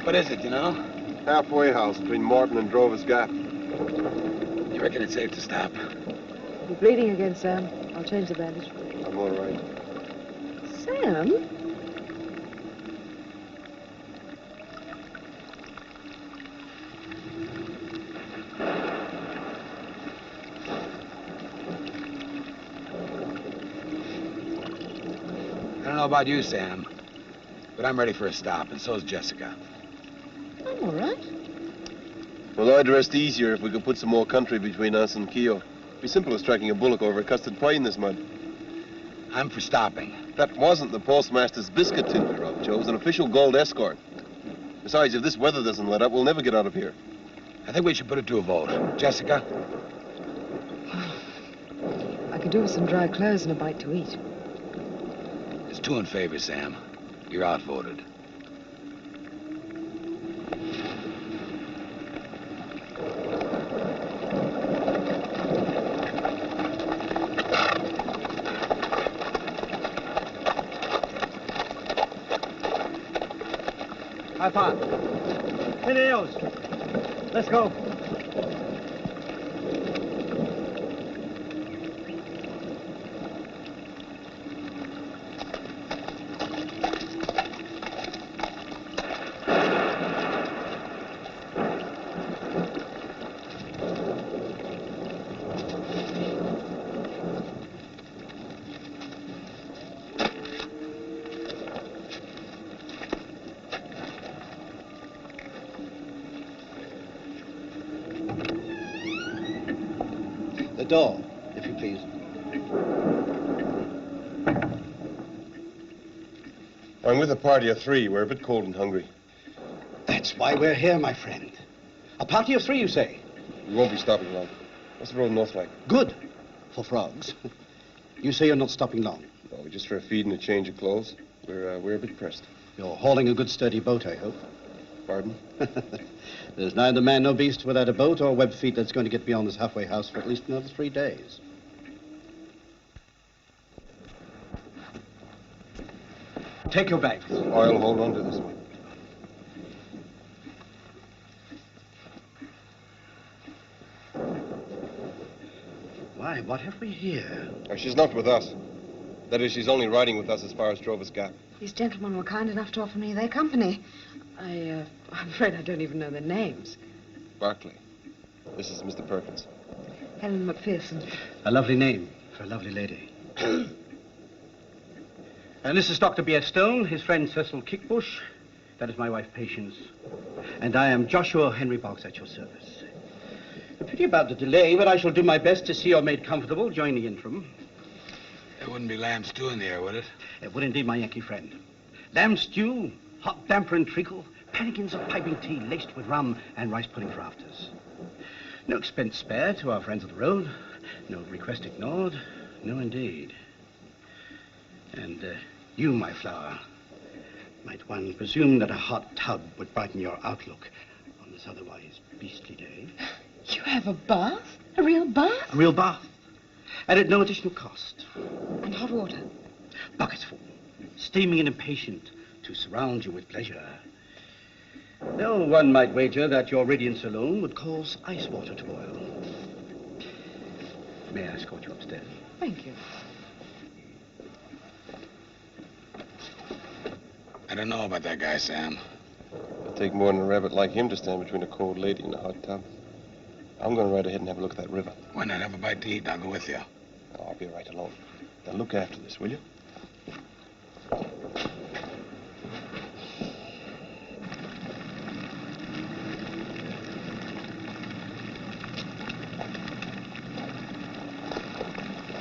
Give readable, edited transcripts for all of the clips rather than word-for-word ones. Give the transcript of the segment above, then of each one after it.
What is it, you know? Halfway house between Morton and Drover's Gap. You reckon it's safe to stop? You're bleeding again, Sam. I'll change the bandage. I'm all right. Sam? I don't know about you, Sam, but I'm ready for a stop, and so's Jessica. I'm all right. Well, I'd rest easier if we could put some more country between us and Keogh. It'd be simple as striking a bullock over a custard pie in this mud. I'm for stopping. That wasn't the postmaster's biscuit tin we robbed, Joe. It was an official gold escort. Besides, if this weather doesn't let up, we'll never get out of here. I think we should put it to a vote. Jessica? I could do with some dry clothes and a bite to eat. There's two in favor, Sam. You're outvoted. High five. Videos. Let's go. Door, if you please. I'm with a party of three. We're a bit cold and hungry. That's why we're here, my friend. A party of three, you say? We won't be stopping long. What's the road north like? Good. For frogs. You say you're not stopping long? No, just for a feed and a change of clothes. We're a bit pressed. You're hauling a good sturdy boat, I hope. Pardon? There's neither man nor beast without a boat or web feet that's going to get beyond this halfway house for at least another 3 days. Take your bags. I'll hold on to this one. Why, what have we here? She's not with us. That is, she's only riding with us as far as Drover's Gap. These gentlemen were kind enough to offer me their company. I'm afraid I don't even know their names. Barclay. This is Mr. Perkins. Helen McPherson. A lovely name for a lovely lady. And this is Dr. B.S. Stone, his friend Cecil Kickbush. That is my wife, Patience. And I am Joshua Henry Boggs at your service. A pity about the delay, but I shall do my best to see you're made comfortable during the interim. There wouldn't be lamb stew in the air, would it? It would indeed, my Yankee friend. Lamb stew, hot damper and treacle, pannikins of piping tea laced with rum, and rice pudding for afters. No expense spared to our friends of the road. No request ignored. No, indeed. And you, my flower, might one presume that a hot tub would brighten your outlook on this otherwise beastly day? You have a bath? A real bath? A real bath. And at no additional cost. And hot water? Bucketsful. Steaming and impatient to surround you with pleasure. Though one might wager that your radiance alone would cause ice water to boil. May I escort you upstairs? Thank you. I don't know about that guy, Sam. It'll take more than a rabbit like him to stand between a cold lady and a hot tub. I'm going right ahead and have a look at that river. Why not have a bite to eat and I'll go with you? Oh, I'll be right alone. Now look after this, will you?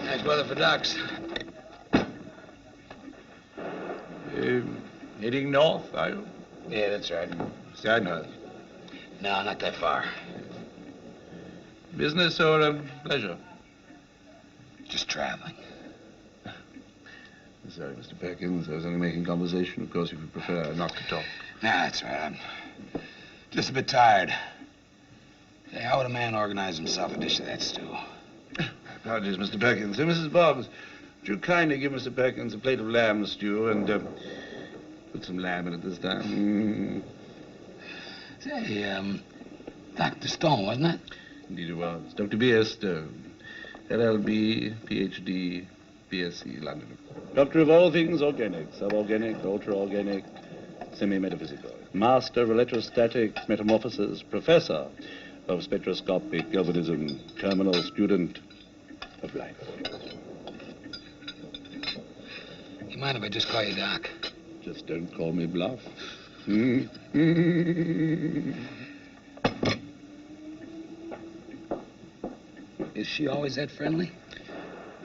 Nice weather for ducks. Heading north, are you? Yeah, that's right. Side north. No, not that far. Business or pleasure? Just traveling. Sorry, Mr. Perkins. I was only making conversation. Of course, if you prefer not to talk. Nah, that's right. I'm just a bit tired. Hey, how would a man organize himself a dish of that stew? Apologies, Mr. Perkins. Mrs. Boggs, would you kindly give Mr. Perkins a plate of lamb stew and put some lamb in it this time? Say, Dr. Stone, wasn't it? Indeed it was. Dr. B.S. Stone, LLB, Ph.D., B.Sc., London. Doctor of all things organic, suborganic, ultra-organic, semi-metaphysical. Master of electrostatic metamorphosis, professor of spectroscopic galvanism, terminal student of life. You mind if I just call you Doc? Just don't call me bluff. Is she always that friendly?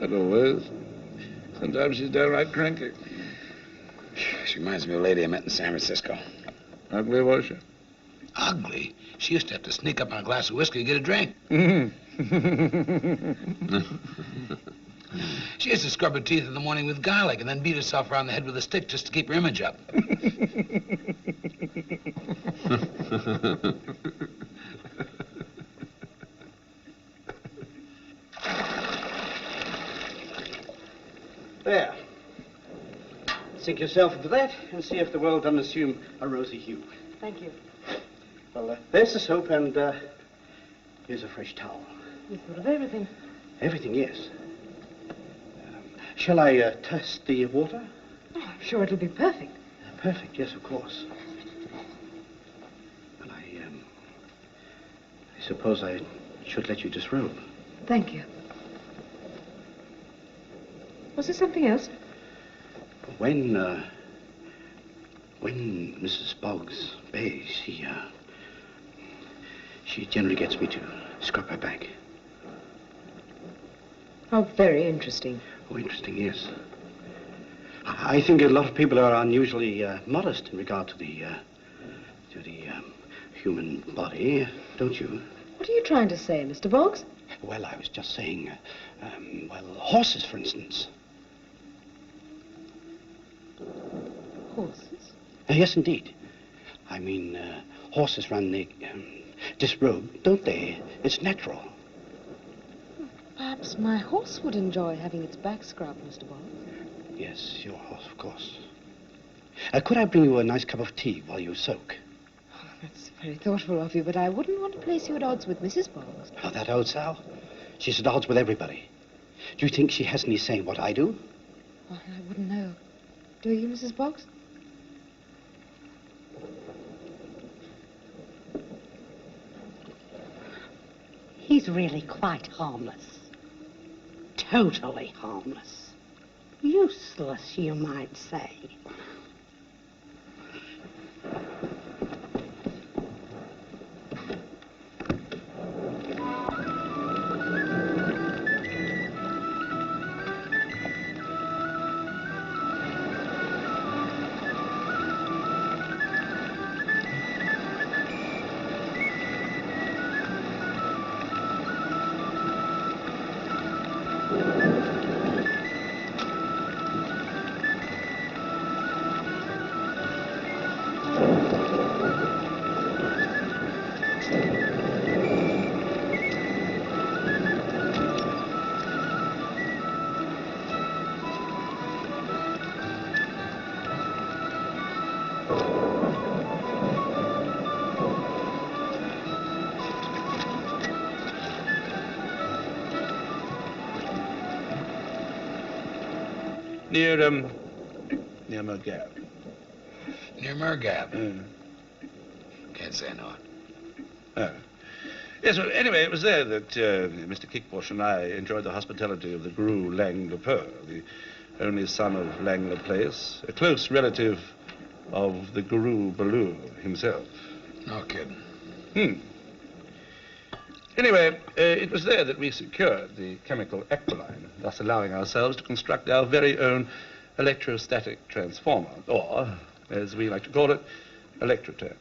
Not always. Sometimes she's downright cranky. She reminds me of a lady I met in San Francisco. Ugly, was she? Ugly. She used to have to sneak up on a glass of whiskey to get a drink. She used to scrub her teeth in the morning with garlic and then beat herself around the head with a stick just to keep her image up. There. Sink yourself into that and see if the world doesn't assume a rosy hue. Thank you. Well, there's the soap and here's a fresh towel. You thought of everything. Everything, yes. Shall I test the water? Oh, I'm sure it'll be perfect. Perfect, yes, of course. Well, I suppose I should let you disrobe. Thank you. Was there something else? When Mrs. Boggs bathes, she generally gets me to scrub her back. Oh, very interesting. Oh, interesting, yes. I think a lot of people are unusually modest in regard to the human body, don't you? What are you trying to say, Mr. Boggs? Well, I was just saying, horses, for instance. Horses? Yes, indeed. I mean, horses run disrobed, don't they? It's natural. Perhaps my horse would enjoy having its back scrubbed, Mr. Boggs. Yes, your horse, of course. Could I bring you a nice cup of tea while you soak? Oh, that's very thoughtful of you, but I wouldn't want to place you at odds with Mrs. Boggs. Oh, that old sow? She's at odds with everybody. Do you think she has any say in what I do? Oh, I wouldn't know. Do you, Mrs. Boggs? He's really quite harmless. Totally harmless. Useless, you might say. near Murgab. Near Murgab. Can't say I know it. Oh. Yes, well, anyway, it was there that Mr. Kickbush and I enjoyed the hospitality of the Gru Lang-le-Peur, the only son of Lang-le Place, a close relative of the Guru Baloo himself. No kidding. Anyway, it was there that we secured the chemical aquiline, thus allowing ourselves to construct our very own electrostatic transformer, or, as we like to call it, electrotran.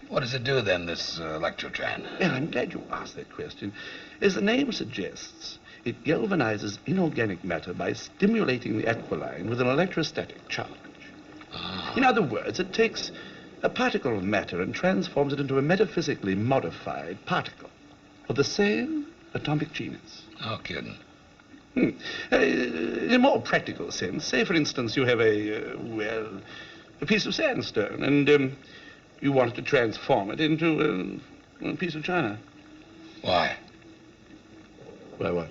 What does it do then, this electrotran? Yeah, I'm glad you asked that question. As the name suggests, it galvanizes inorganic matter by stimulating the aquiline with an electrostatic charge. In other words, it takes a particle of matter and transforms it into a metaphysically modified particle of the same atomic genus. No kidding. In a more practical sense, say, for instance, you have a piece of sandstone, and you want to transform it into a piece of china. Why? Why what?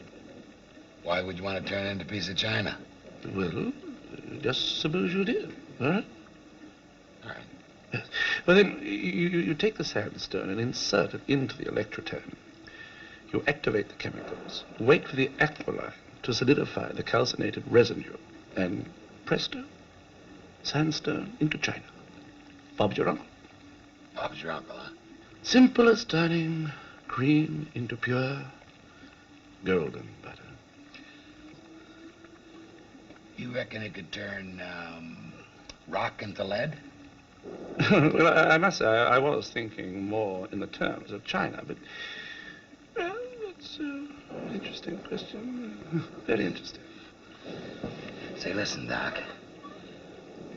Why would you want to turn it into a piece of china? Well, just suppose you did, all right? All right. Yes. Well, then, you take the sandstone and insert it into the electrotran. You activate the chemicals, wait for the aquiline to solidify the calcinated residue, and presto, sandstone into china. Bob's your uncle. Bob's your uncle, huh? Simple as turning cream into pure golden butter. You reckon it could turn rock into lead? Well, I must say, I was thinking more in the terms of China, but, well, that's an interesting question. Very interesting. Say, listen, Doc.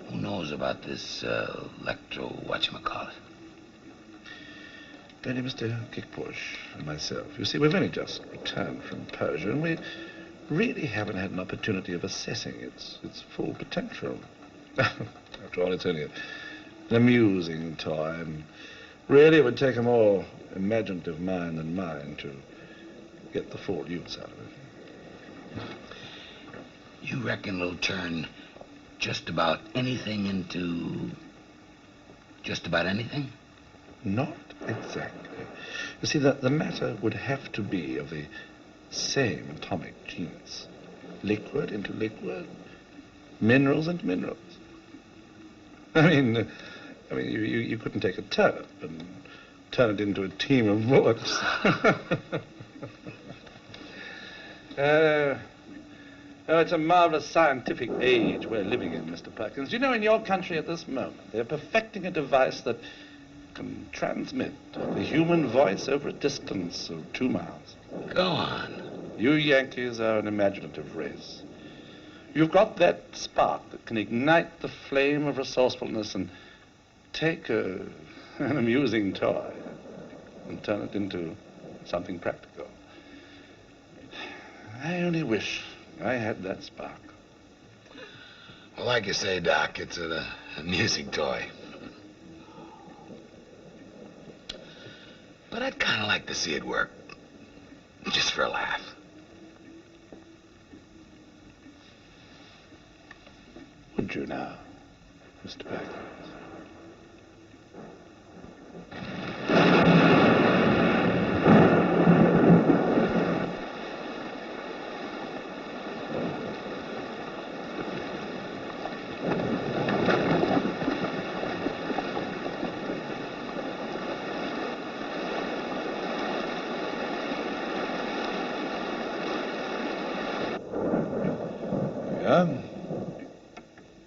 Who knows about this whatchamacallit? Only Mr. Kickbush and myself. You see, we've only just returned from Persia, and we really haven't had an opportunity of assessing its full potential. After all, it's only an amusing toy, and really it would take a more imaginative mind than mine to get the full use out of it. You reckon it'll turn just about anything into just about anything? Not exactly. You see, the matter would have to be of the same atomic genus. Liquid into liquid, minerals into minerals. I mean, you couldn't take a turnip and turn it into a team of bullocks. Oh, it's a marvelous scientific age we're living in, Mr. Perkins. You know, in your country at this moment, they're perfecting a device that can transmit the human voice over a distance of 2 miles. Go on. You Yankees are an imaginative race. You've got that spark that can ignite the flame of resourcefulness and take an amusing toy and turn it into something practical. I only wish I had that spark. Well, like you say, Doc, it's an amusing toy. But I'd kind of like to see it work. Just for a laugh. Would you now, Mr. Perkins?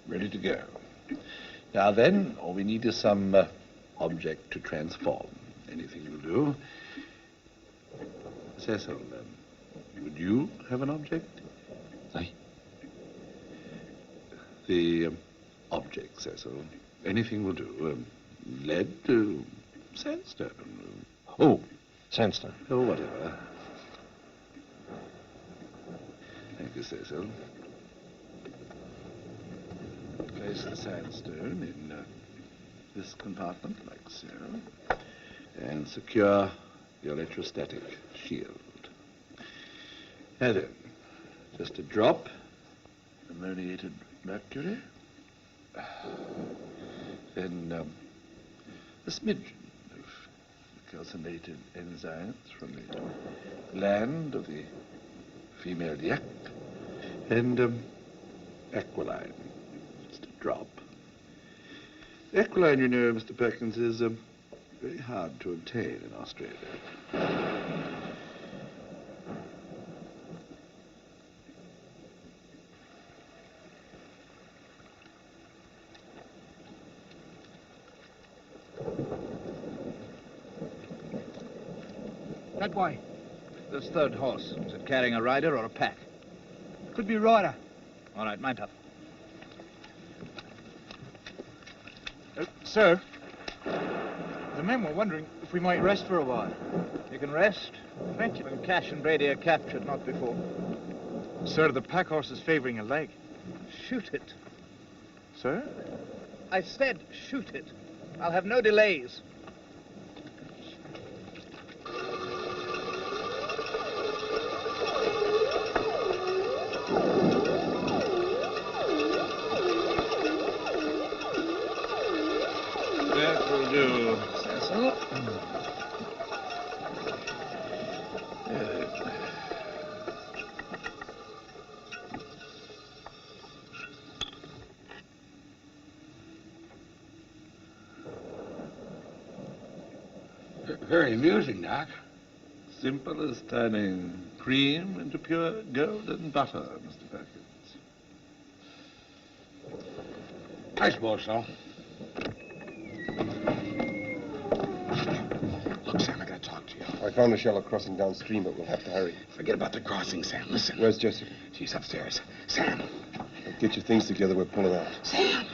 Ready to go. Now then, all we need is some object to transform. Anything will do. Cecil, would you have an object? Aye. The object, Cecil. Anything will do. Lead, sandstone. Oh, sandstone. Oh, whatever. Thank you, Cecil. Place the sandstone in this compartment, like so, and secure the electrostatic shield. Now then, just a drop, and ammoniated mercury. Then a smidgen of calcinated enzymes from the gland of the female yak. And aquiline, just a drop. Aquiline, you know, Mr. Perkins, is very hard to obtain in Australia. That way. This third horse. Is it carrying a rider or a pack? Could be a rider. All right, mount up. Sir, the men were wondering if we might rest for a while. You can rest. Thank you. When Cash and Brady are captured, not before. Sir, the pack horse is favoring a leg. Shoot it. Sir? I said shoot it. I'll have no delays. That will do, Cecil. Very amusing, Doc. Simple as turning cream into pure golden butter, Mr. Perkins. I suppose so. Look, Sam, I gotta talk to you. I found a shallow crossing downstream, but we'll have to hurry. Forget about the crossing, Sam. Listen. Where's Jessie? She's upstairs. Sam. Get your things together, we're pulling out. Sam.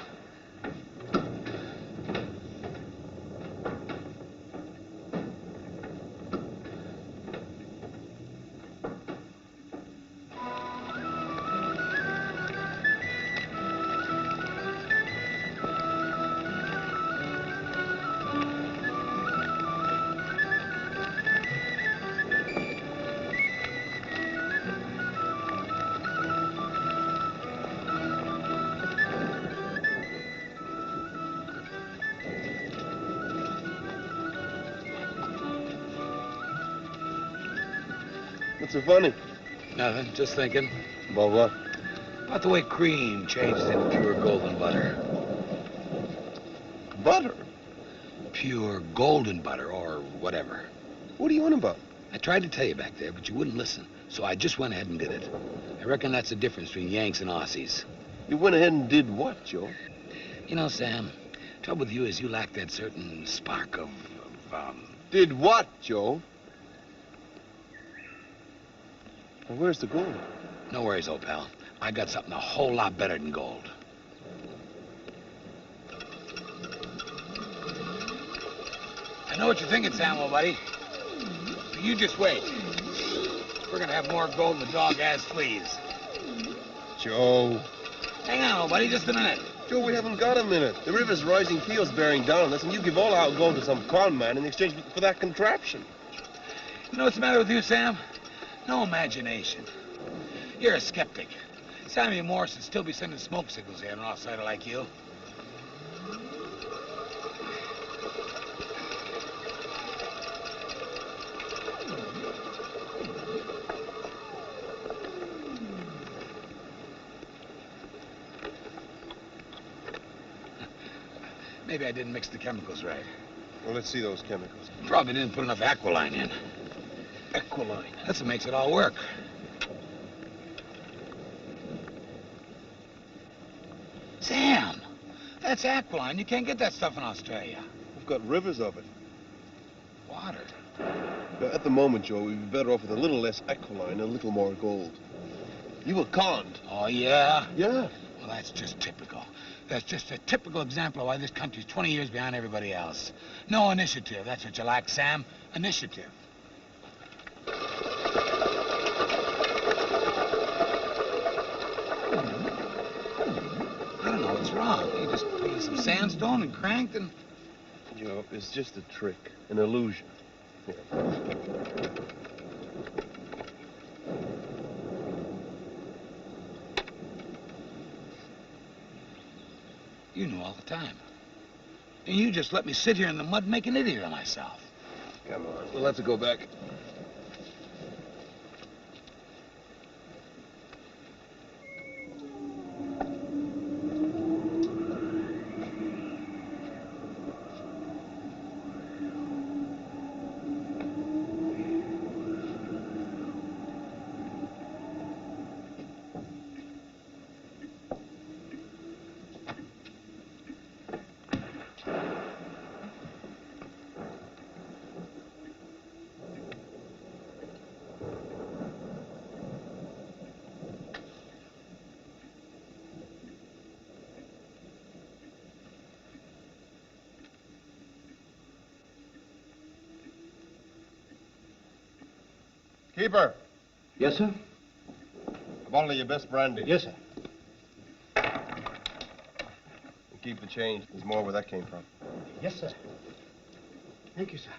What's so funny? Nothing. Just thinking. About what? About the way cream changes into pure golden butter. Butter? Pure golden butter, or whatever. What are you on about? I tried to tell you back there, but you wouldn't listen. So I just went ahead and did it. I reckon that's the difference between Yanks and Aussies. You went ahead and did what, Joe? You know, Sam, trouble with you is you lack that certain spark of Did what, Joe? Well, where's the gold? No worries, old pal. I got something a whole lot better than gold. I know what you're thinking, Sam, old buddy. But you just wait. We're gonna have more gold than the dog has fleas. Joe. Hang on, old buddy, just a minute. Joe, we haven't got a minute. The river's rising keel's bearing down on us, and you give all our gold to some con man in exchange for that contraption. You know what's the matter with you, Sam? No imagination. You're a skeptic. Samuel Morse would still be sending smoke signals here, an outsider like you. Maybe I didn't mix the chemicals right. Well, let's see those chemicals. Probably didn't put enough aquiline in. Aquiline. That's what makes it all work. Sam, that's aquiline. You can't get that stuff in Australia. We've got rivers of it. Water. But at the moment, Joe, we'd be better off with a little less aquiline and a little more gold. You were conned. Oh, yeah? Yeah. Well, that's just typical. That's just a typical example of why this country's 20 years behind everybody else. No initiative. That's what you lack, Sam. Initiative. I don't know what's wrong. You just put in some sandstone and cranked and... Joe, it's just a trick, an illusion. Here. You knew all the time. And you just let me sit here in the mud and make an idiot of myself. Come on, we'll have to go back. Keeper, Yes, sir? a bottle of your best brandy. Yes, sir. And keep the change. There's more where that came from. Yes, sir. Thank you, sir.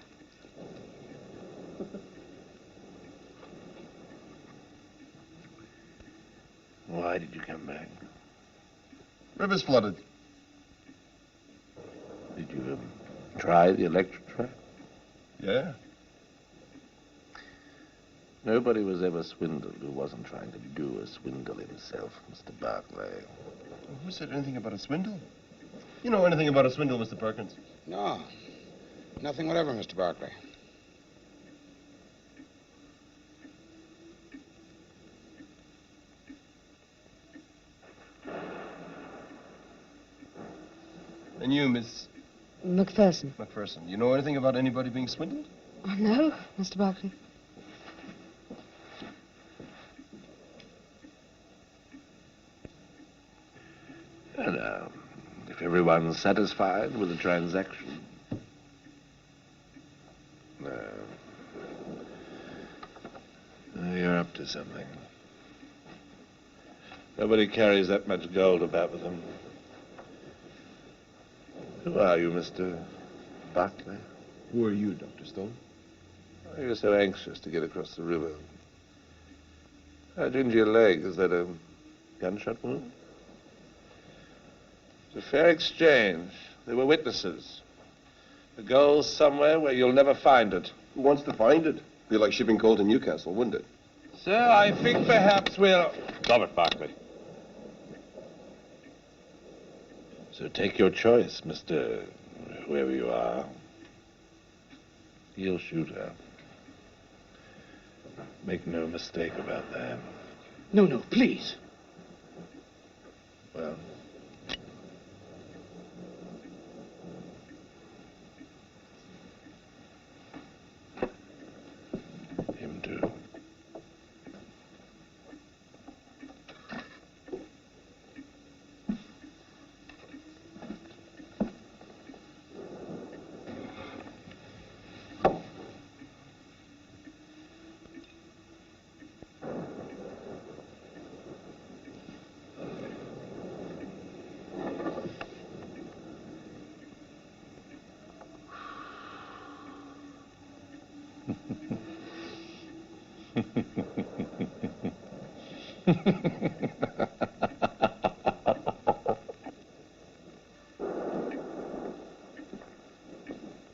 Why did you come back? River's flooded. Did you try the electric trap? Yeah. Nobody was ever swindled who wasn't trying to do a swindle himself, Mr. Barclay. Who said anything about a swindle? You know anything about a swindle, Mr. Perkins? No, nothing whatever, Mr. Barclay. And you, Miss McPherson. McPherson, you know anything about anybody being swindled? Oh, no, Mr. Barclay. And, if everyone's satisfied with the transaction, you're up to something. Nobody carries that much gold about with them. Who are you, Mr. Barclay? Who are you, Dr. Stone? Why are you so anxious to get across the river? How'd you injure your leg? Is that a gunshot wound? It's a fair exchange. There were witnesses. The gold's somewhere where you'll never find it. Who wants to find it? Be like shipping coal to Newcastle, wouldn't it? Sir, I think perhaps we'll... Stop it, Barclay. So take your choice, Mr. Whoever you are. He'll shoot her. Make no mistake about that. No, no, please. Well, him too.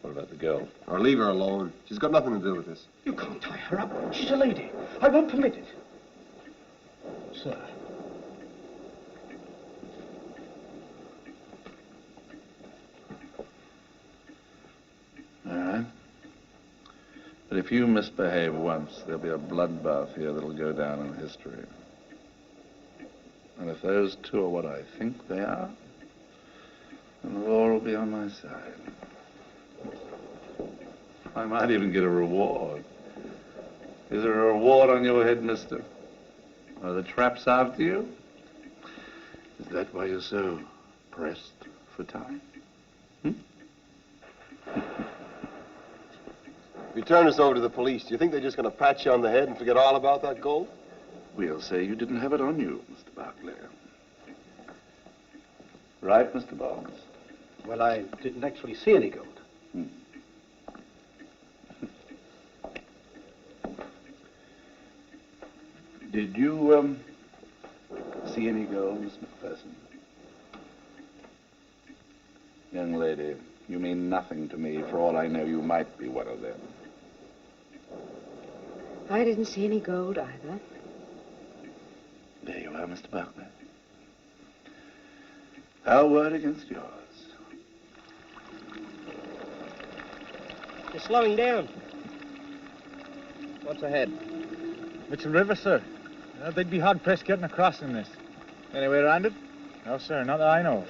What about the girl? Or leave her alone. She's got nothing to do with this. You can't tie her up. She's a lady. I won't permit it. Sir. All right. But if you misbehave once, there'll be a bloodbath here that'll go down in history. And if those two are what I think they are, then the law will be on my side. I might even get a reward. Is there a reward on your head, mister? Are the traps after you? Is that why you're so pressed for time? If you turn us over to the police, do you think they're just going to pat you on the head and forget all about that gold? We'll say you didn't have it on you, Mr. Barclay. Right, Mr. Barnes? Well, I didn't actually see any gold. Did you, see any gold, Miss McPherson? Young lady, you mean nothing to me. For all I know, you might be one of them. I didn't see any gold either. There you are, Mr. Barclay. Our word against yours. You're slowing down. What's ahead? Mitchell River, sir. They'd be hard-pressed getting across in this. Any way around it? No, sir, not that I know of.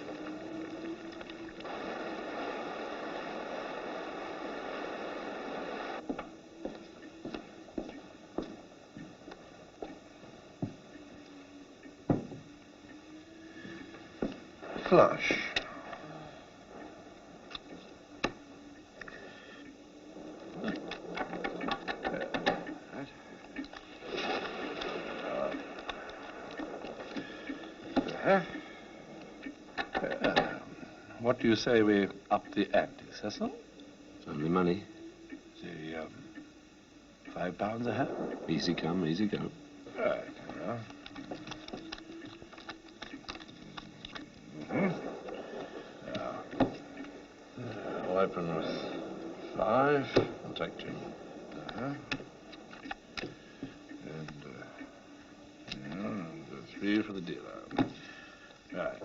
Flush. What do you say we up the ante, Cecil? It's only money. Say, £5 a hat? Easy come, easy go. Right, well. Open with 5. I'll take 2. And 3 for the dealer. Right.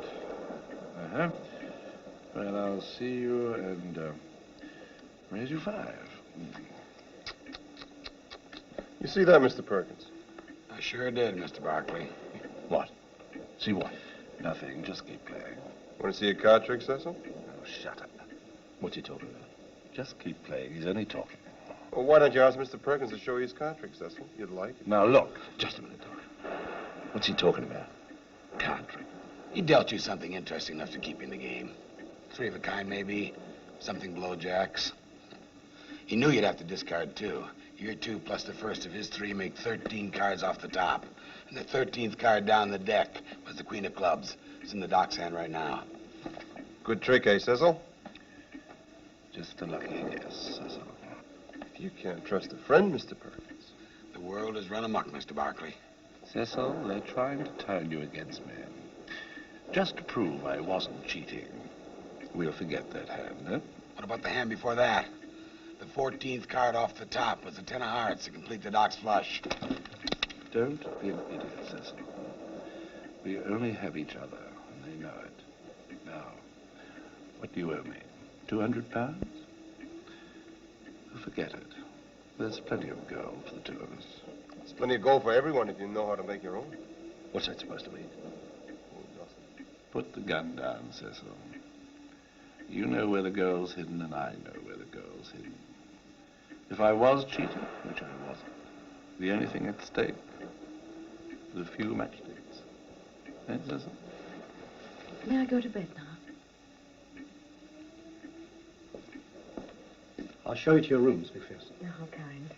Well, I'll see you and raise you 5. You see that, Mr. Perkins? I sure did, Mr. Barclay. What? See what? Nothing. Just keep playing. Want to see a card trick, Cecil? Oh, shut up. What's he talking about? Just keep playing. He's only talking. Well, why don't you ask Mr. Perkins to show you his card trick, Cecil? You'd like it. Now, look. Just a minute, Doc. What's he talking about? Card trick. He dealt you something interesting enough to keep you in the game. 3 of a kind, maybe. Something below jacks. He knew you'd have to discard 2. Your 2 plus the first of his 3 make 13 cards off the top. And the 13th card down the deck was the Queen of Clubs. It's in the Doc's hand right now. Good trick, eh, Cecil? Just a lucky guess, Cecil. If you can't trust a friend, Mr. Perkins. The world has run amok, Mr. Barclay. Cecil, they're trying to turn you against me. Just to prove I wasn't cheating. We'll forget that hand, eh? What about the hand before that? The 14th card off the top was the 10 of hearts to complete the Doc's flush. Don't be an idiot, Cecil. We only have each other, and they know it. Now, what do you owe me? £200? Forget it. There's plenty of gold for the 2 of us. There's plenty of gold for everyone if you know how to make your own. What's that supposed to mean? Oh, nothing. Put the gun down, Cecil. You know where the gold's hidden, and I know where the gold's hidden. If I was cheating, which I wasn't, the only thing at stake was a few matchsticks. Eh, Cecil? May I go to bed now? I'll show you to your rooms, McPherson. Oh, how kind.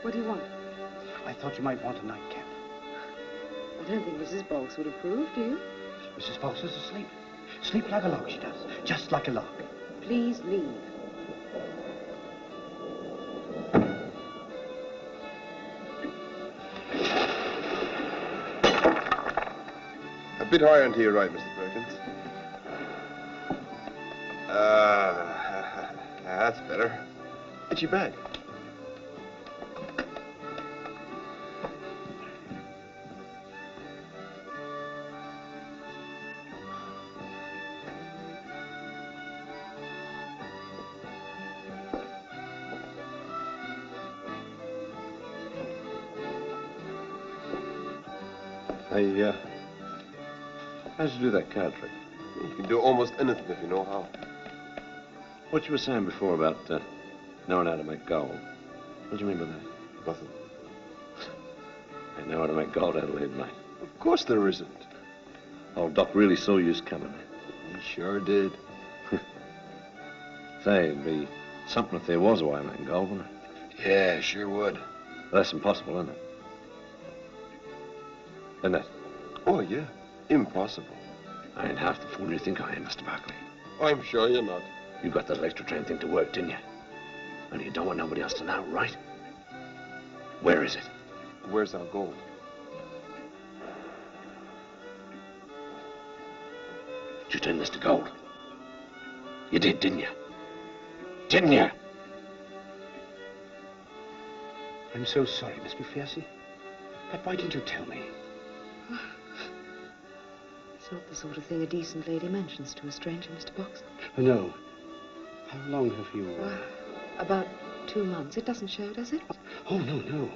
What do you want? I thought you might want a nightcap. I don't think Mrs. Boggs would approve, do you? Mrs. Boggs is asleep. Sleep like a log, she does. Just like a log. Please leave. A bit higher and to your right, Mr. Perkins. That's better. Itchy bag. How did you do that card trick? You can do almost anything if you know how. What you were saying before about knowing how to make gold. What do you mean by that? Nothing. I know how to make gold out of lead, mate. Of course there isn't. Old Doc really saw yous coming. He sure did. Say, it'd be something if there was a way of making gold, wouldn't it? Yeah, sure would. But that's impossible, isn't it? Isn't it? Oh, yeah. Impossible. I ain't half the fool you think I am, Mr. Barkley. I'm sure you're not. You got that extra train thing to work, didn't you? Only you don't want nobody else to know, right? Where is it? Where's our gold? Did you turn this to gold? You did, didn't you? Didn't you? I'm so sorry, Miss McPherson. But why didn't you tell me? It's not the sort of thing a decent lady mentions to a stranger, Mr. Box. Oh, no. How long have you... About 2 months. It doesn't show, does it? Oh, no.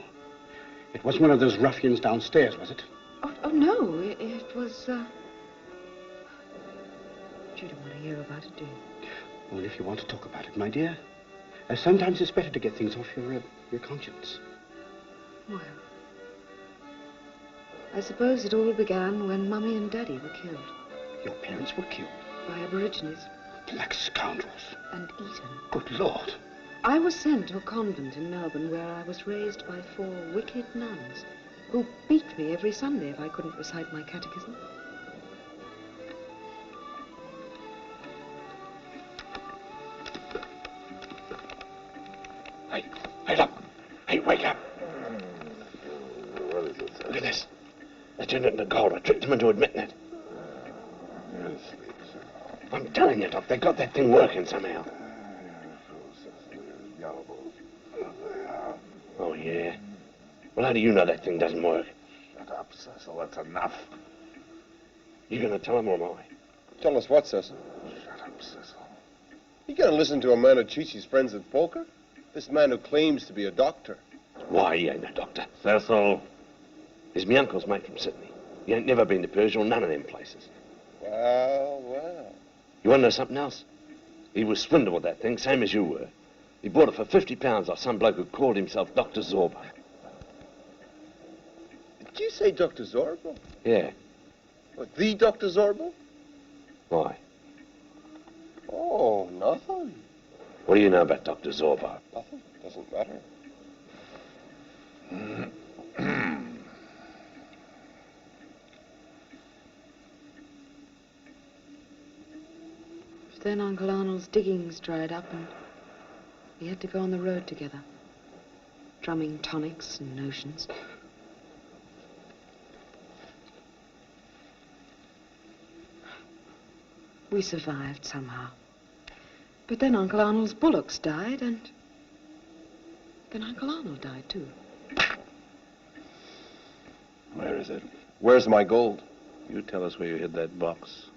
It was one of those ruffians downstairs, was it? Oh no. It was, You don't want to hear about it, do you? Well, if you want to talk about it, my dear, sometimes it's better to get things off your conscience. Well, I suppose it all began when Mummy and Daddy were killed. Your parents were killed? By Aborigines. Black scoundrels. And eaten. Good Lord. I was sent to a convent in Melbourne where I was raised by 4 wicked nuns who beat me every Sunday if I couldn't recite my catechism. Hey, look. Hey, wake up. What is it, sir? Look at this. They turned it into gold. I tricked them into admitting it. You're asleep, sir. I'm telling you, Doc, they got that thing working somehow. Oh, yeah? Well, how do you know that thing doesn't work? Shut up, Cecil. That's enough. You gonna tell them or am I? Tell us what, Cecil? Shut up, Cecil. You gonna listen to a man who cheats his friends at poker? This man who claims to be a doctor. Why, he ain't no doctor. Cecil. He's my uncle's mate from Sydney. He ain't never been to Persia or none of them places. Well. You want to know something else? He was swindled with that thing, same as you were. He bought it for £50 off some bloke who called himself Dr. Zorba. Did you say Dr. Zorba? Yeah. What, the Dr. Zorba? Why? Oh, nothing. What do you know about Dr. Zorba? Nothing. Doesn't matter. Then Uncle Arnold's diggings dried up and we had to go on the road together, drumming tonics and notions. We survived somehow. But then Uncle Arnold's bullocks died and then Uncle Arnold died too. Where is it? Where's my gold? You tell us where you hid that box.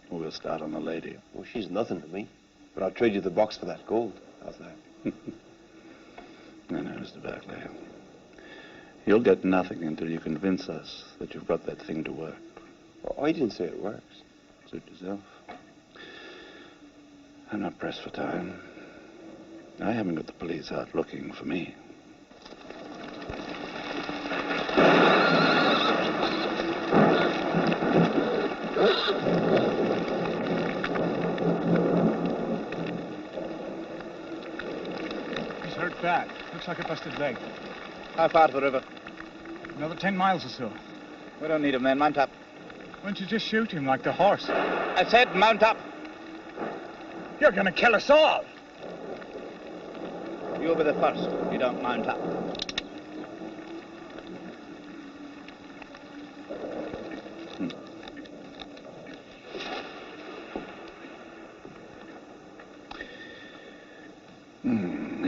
We'll start on the lady. Well, she's nothing to me. But I'll trade you the box for that gold. How's that? No, Mr. Barkley. You'll get nothing until you convince us that you've got that thing to work. Well, I didn't say it works. Suit yourself. I'm not pressed for time. I haven't got the police out looking for me. He's hurt bad. Looks like a busted leg. How far to the river? Another 10 miles or so. We don't need him then. Mount up. Why don't you just shoot him like the horse? I said mount up. You're gonna kill us all. You'll be the first if you don't mount up.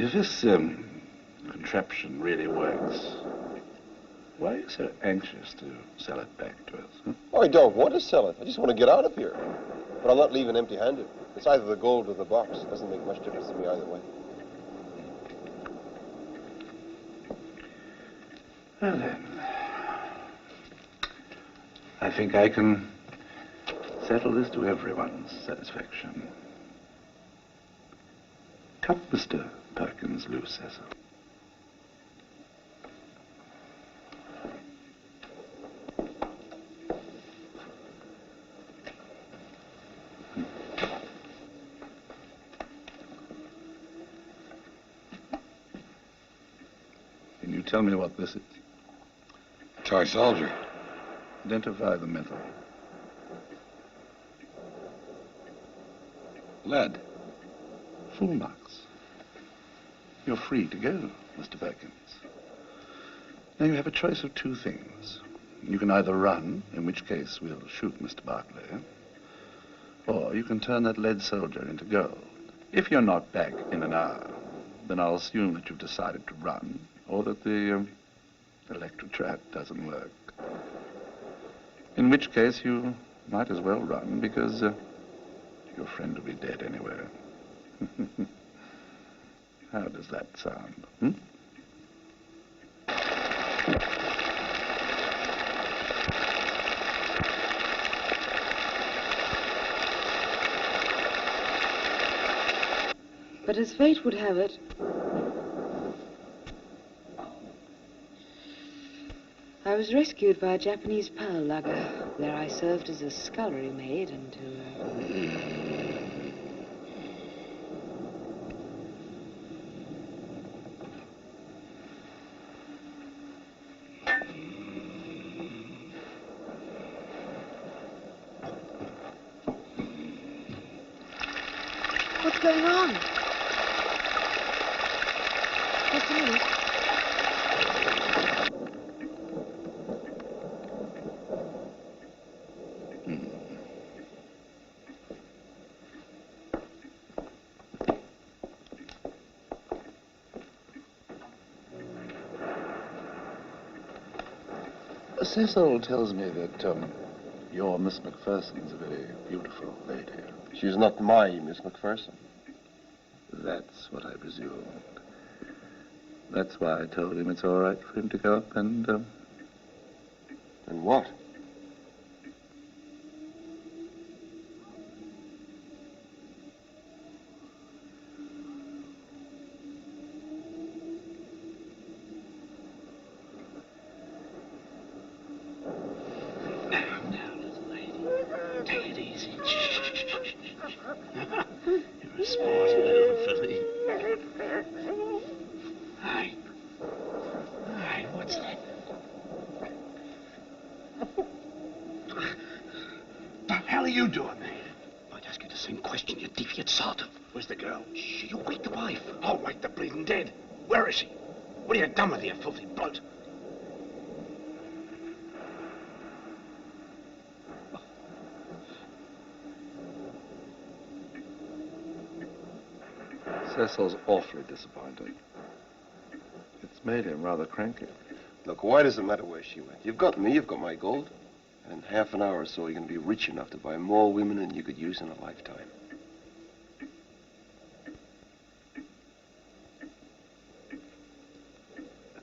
If this contraption really works, why are you so anxious to sell it back to us? Oh, I don't want to sell it. I just want to get out of here. But I'm not leaving empty-handed. It's either the gold or the box. It doesn't make much difference to me either way. Well then, I think I can settle this to everyone's satisfaction. Cut Mr. Perkins loose, Cecil. Can you tell me what this is? Toy soldier. Identify the metal. Lead. Full marks. You're free to go, Mr. Perkins. Now you have a choice of two things. You can either run, in which case we'll shoot Mr. Barclay, or you can turn that lead soldier into gold. If you're not back in an hour, then I'll assume that you've decided to run, or that the electric trap doesn't work. In which case you might as well run, because your friend will be dead anyway. How does that sound? Hmm? But as fate would have it, I was rescued by a Japanese pearl lugger. There I served as a scullery maid until... What's going on? Just a minute. Cecil tells me that your Miss Macpherson's a very beautiful lady. She's not my Miss Macpherson. That's what I presumed. That's why I told him it's all right for him to go up and... And what? Now, little lady. Take it easy. You're a sporty little filly. Hi. Hi, what's that? The hell are you doing there? I'd ask you the same question, you deviant sot. Where's the girl? Shh, you wake the wife. I'll wake the bleeding dead. Where is she? What have you done with her, you filthy blood? Cecil's awfully disappointed. It's made him rather cranky. Look, why does it matter where she went? You've got me, you've got my gold. And in half an hour or so, you're going to be rich enough to buy more women than you could use in a lifetime.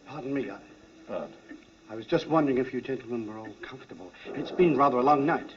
Pardon me, I was just wondering if you gentlemen were all comfortable. It's been rather a long night.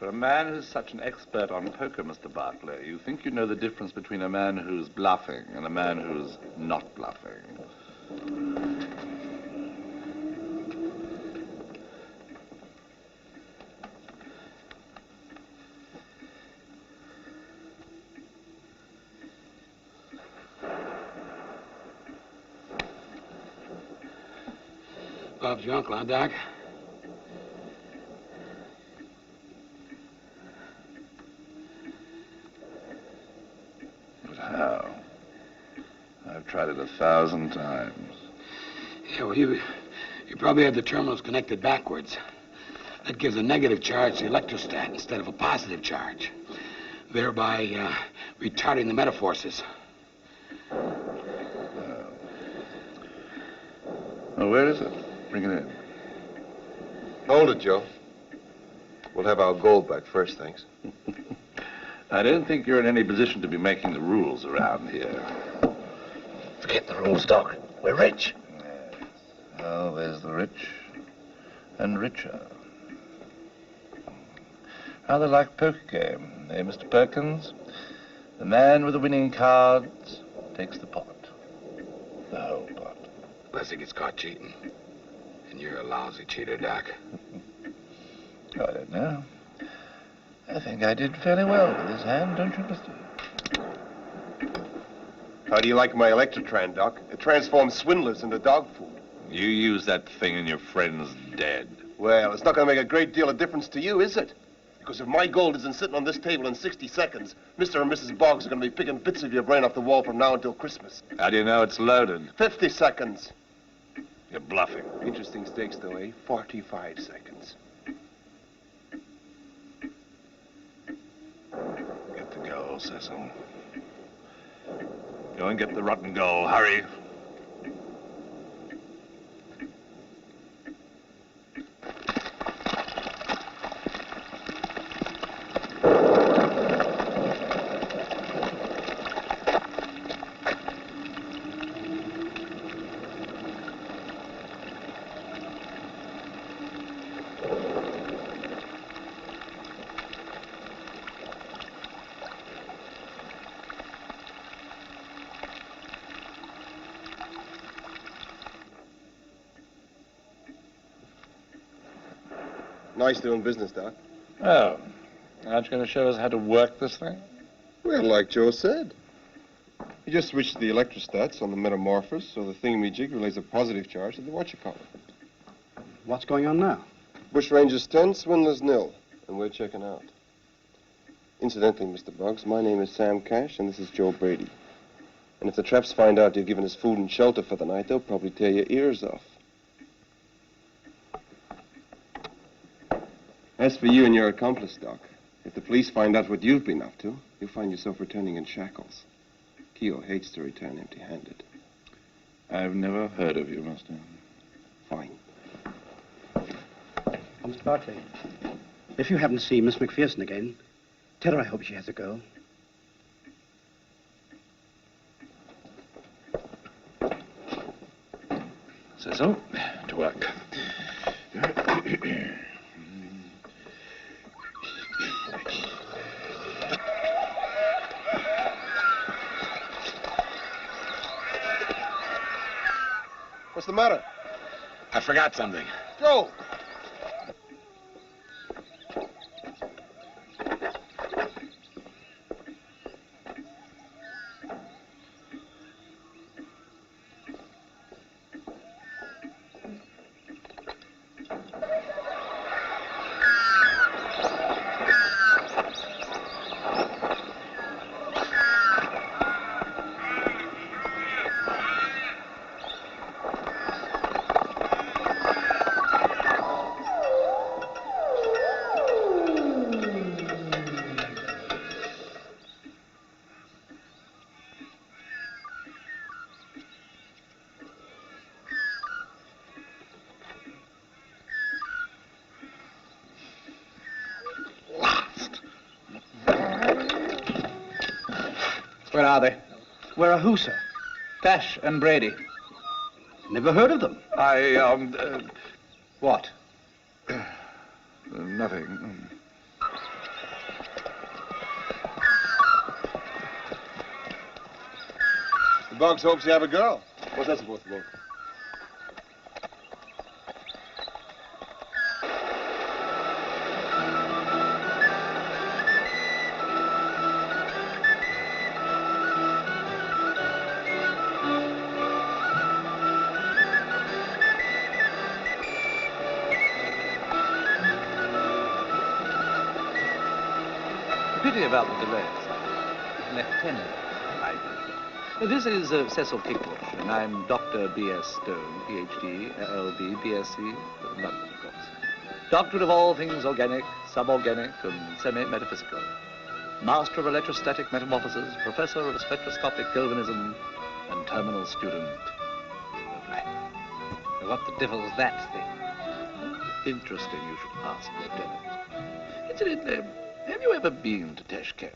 For a man who's such an expert on poker, Mr. Barclay, you think you know the difference between a man who's bluffing and a man who's not bluffing. Bob's your uncle, huh, Doc? But how? I've tried it 1,000 times. Yeah, well, you probably had the terminals connected backwards. That gives a negative charge to the electrostat instead of a positive charge, thereby retarding the metaforces. Well, where is it? Bring it in. Hold it, Joe. We'll have our gold back first, thanks. I don't think you're in any position to be making the rules around here. Forget the rules, Doc. We're rich. Yes. Well, there's the rich and richer. Rather like poker game, eh, Mr. Perkins? The man with the winning cards takes the pot. The whole pot. Unless he gets caught cheating. And you're a lousy cheater, Doc. I don't know. I think I did fairly well with this hand, don't you, mister? How do you like my Electrotran, Doc? It transforms swindlers into dog food. You use that thing and your friend's dead. Well, it's not going to make a great deal of difference to you, is it? Because if my gold isn't sitting on this table in 60 seconds, Mr. and Mrs. Boggs are going to be picking bits of your brain off the wall from now until Christmas. How do you know it's loaded? 50 seconds. You're bluffing. Interesting stakes, though, eh? 45 seconds. Get the goal, Cecil. Go and get the rotten goal. Hurry. Nice doing business, Doc. Oh, aren't you going to show us how to work this thing? Well, like Joe said. You just switch the electrostats on the metamorphosis so the thingamajig relays a positive charge to the whatchacollar. What's going on now? Bushrangers 10, swindlers 0, and we're checking out. Incidentally, Mr. Boggs, my name is Sam Cash, and this is Joe Brady. And if the traps find out you're giving us food and shelter for the night, they'll probably tear your ears off. As for you and your accomplice, Doc, if the police find out what you've been up to, you'll find yourself returning in shackles. Keogh hates to return empty-handed. I've never heard of you, mister. Fine. Oh, Mr. Barclay, if you happen to see Miss McPherson again, tell her I hope she has a go. Cecil, to work. What's the matter? I forgot something. Joe! Where are they? Where are who, sir? Cash and Brady. Never heard of them. What? Nothing. Mr. Boggs hopes you have a girl. What's that supposed to mean? Pity about the delay, sir. Lieutenant. This is Cecil Kickbush, and I'm Dr. B.S. Stone, Ph.D., LL.B., B.Sc., London, of course. Doctor of all things organic, suborganic, and semi-metaphysical. Master of electrostatic metamorphosis, Professor of spectroscopic galvanism, and terminal student of life. What the devil's that thing? Interesting you should ask, Lieutenant. Incidentally, have you ever been to Tashkent?